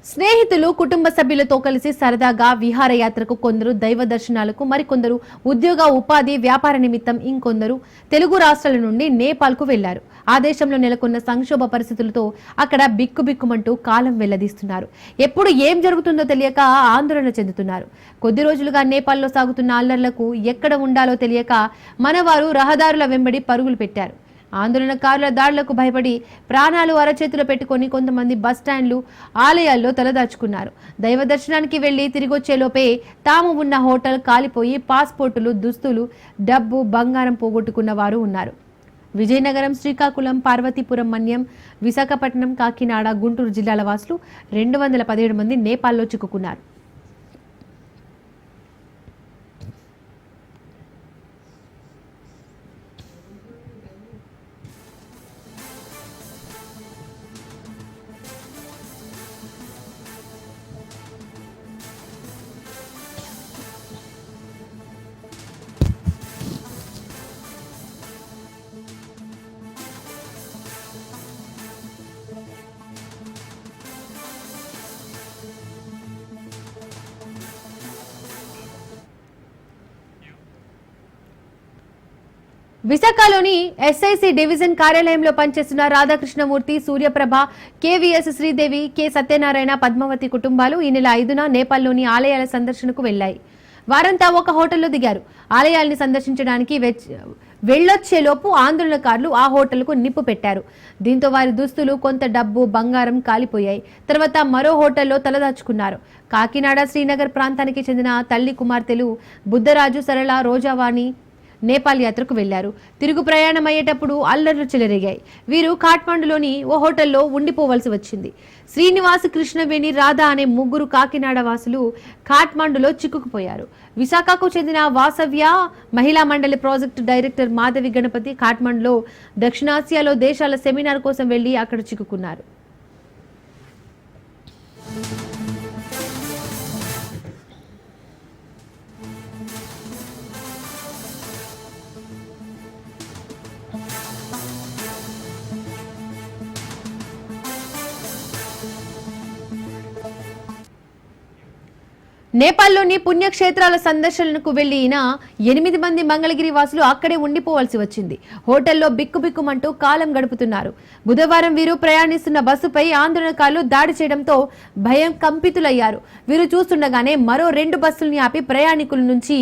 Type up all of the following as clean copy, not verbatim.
స్నేహితులు కుటుంబ సభ్యులతో కలిసి సరదాగా విహారయాత్రకు కొందరు దైవ దర్శనాలకు మరికొందరు ఉద్యోగ ఉపాధి వ్యాపార నిమిత్తం ఇంకొందరు తెలుగు రాష్ట్రాల నుండి నేపాల్కు వెళ్లారు. ఆ దేశంలో నెలకొన్న సంక్షోభ పరిస్థితులతో అక్కడ బిక్కుబిక్కుమంటూ కాలం వెళ్లదీస్తున్నారు. ఎప్పుడు ఏం జరుగుతుందో తెలియక ఆందోళన చెందుతున్నారు. కొద్ది రోజులుగా నేపాల్లో సాగుతున్న అల్లర్లకు ఎక్కడ ఉండాలో తెలియక మనవారు రహదారుల వెంబడి పరుగులు పెట్టారు. ఆందోళనకారుల దాడులకు భయపడి ప్రాణాలు అరచేతిలో పెట్టుకుని కొంతమంది బస్టాండ్లు ఆలయాల్లో తలదాచుకున్నారు. దైవ దర్శనానికి వెళ్లి తిరిగొచ్చేలోపే తాము ఉన్న హోటల్ కాలిపోయి పాస్పోర్టులు, దుస్తులు, డబ్బు, బంగారం పోగొట్టుకున్న వారు ఉన్నారు. విజయనగరం, శ్రీకాకుళం, పార్వతీపురం, మన్యం, విశాఖపట్నం, కాకినాడ, గుంటూరు జిల్లాల వాసులు 217 మంది నేపాల్లో చిక్కుకున్నారు. విశాఖలోని ఎస్ఐసి డివిజన్ కార్యాలయంలో పనిచేస్తున్న రాధాకృష్ణమూర్తి, సూర్యప్రభ, కేవీఎస్ శ్రీదేవి, కె సత్యనారాయణ, పద్మావతి కుటుంబాలు ఈ నెల 5న నేపాల్లోని ఆలయాల సందర్శనకు వెళ్లాయి. వారంతా ఒక హోటల్లో దిగారు. ఆలయాల్ని సందర్శించడానికి వెళ్లొచ్చేలోపు ఆందోళనకారులు ఆ హోటల్కు నిప్పు పెట్టారు. దీంతో వారి దుస్తులు, కొంత డబ్బు, బంగారం కాలిపోయాయి. తర్వాత మరో హోటల్లో తలదాచుకున్నారు. కాకినాడ, శ్రీనగర్ ప్రాంతానికి చెందిన తల్లి కుమార్తెలు బుద్ధరాజు, సరళ, రోజావాణి నేపాల్ యాత్రకు వెళ్లారు. తిరుగు ప్రయాణం అయ్యేటప్పుడు అల్లర్లు చెలరేగాయి. వీరు కాఠ్మండులోని ఓ హోటల్లో ఉండిపోవలసి వచ్చింది. శ్రీనివాస్, కృష్ణవేణి, రాధ అనే ముగ్గురు కాకినాడ వాసులు కాఠ్మండులో చిక్కుకుపోయారు. విశాఖకు చెందిన వాసవ్య మహిళా మండలి ప్రాజెక్టు డైరెక్టర్ మాధవి గణపతి కాఠ్మండులో దక్షిణాసియాలో దేశాల సెమినార్ కోసం వెళ్లి అక్కడ చిక్కుకున్నారు. నేపాల్లోని పుణ్యక్షేత్రాల సందర్శనకు వెళ్లిన 8 మంది మంగళగిరి వాసులు అక్కడే ఉండిపోవాల్సి వచ్చింది. హోటల్లో బిక్కుబిక్కుమంటూ కాలం గడుపుతున్నారు. బుధవారం వీరు ప్రయాణిస్తున్న బస్సుపై ఆందోళనకారులు దాడి చేయడంతో భయం కంపితులయ్యారు. వీరు చూస్తుండగానే మరో 2 బస్సుల్ని ఆపి ప్రయాణికుల నుంచి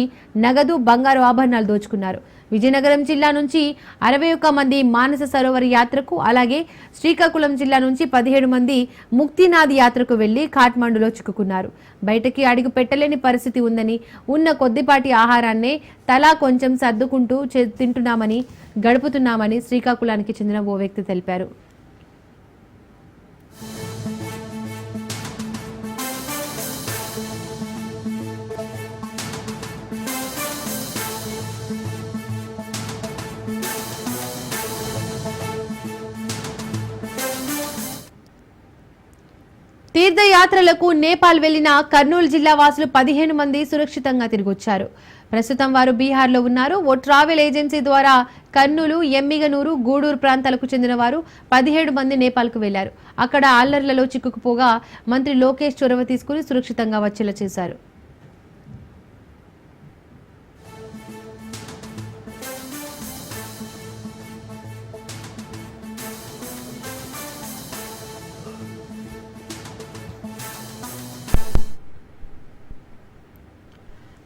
నగదు, బంగారు ఆభరణాలు దోచుకున్నారు. విజయనగరం జిల్లా నుంచి 61 మంది మానస సరోవర్ యాత్రకు, అలాగే శ్రీకాకుళం జిల్లా నుంచి 17 మంది ముక్తినాథ్ యాత్రకు వెళ్లి కాఠ్మండులో చిక్కుకున్నారు. బయటకి అడుగు పెట్టలేని పరిస్థితి ఉందని, ఉన్న కొద్దిపాటి ఆహారాన్నే తలా కొంచెం సర్దుకుంటూ తింటున్నామని, గడుపుతున్నామని శ్రీకాకుళానికి చెందిన ఓ వ్యక్తి తెలిపారు. తీర్థయాత్రలకు నేపాల్ వెళ్లిన కర్నూలు జిల్లా వాసులు 15 మంది సురక్షితంగా తిరిగొచ్చారు. ప్రస్తుతం వారు బీహార్లో ఉన్నారు. ఓ ట్రావెల్ ఏజెన్సీ ద్వారా కర్నూలు, ఎమ్మిగనూరు, గూడూరు ప్రాంతాలకు చెందిన వారు 17 మంది నేపాల్కు వెళ్లారు. అక్కడ అల్లర్లలో చిక్కుకుపోగా మంత్రి లోకేష్ చొరవ తీసుకుని సురక్షితంగా వచ్చేలా చేశారు.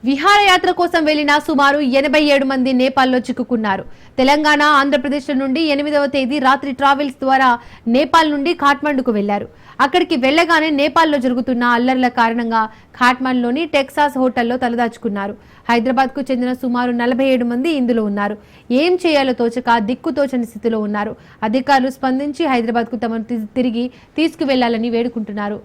విహారయాత్ర కోసం వెళ్లిన సుమారు 87 మంది నేపాల్లో చిక్కుకున్నారు. తెలంగాణ, ఆంధ్రప్రదేశ్ నుండి 8వ తేదీ రాత్రి ట్రావెల్స్ ద్వారా నేపాల్ నుండి కాఠ్మండుకు వెళ్లారు. అక్కడికి వెళ్లగానే నేపాల్లో జరుగుతున్న అల్లర్ల కారణంగా కాఠ్మండులోని టెక్సాస్ హోటల్లో తలదాచుకున్నారు. హైదరాబాద్ కు చెందిన సుమారు 47 మంది ఇందులో ఉన్నారు. ఏం చేయాలో తోచక దిక్కుతోచని స్థితిలో ఉన్నారు. అధికారులు స్పందించి హైదరాబాద్ కు తమను తిరిగి తీసుకువెళ్లాలని వేడుకుంటున్నారు.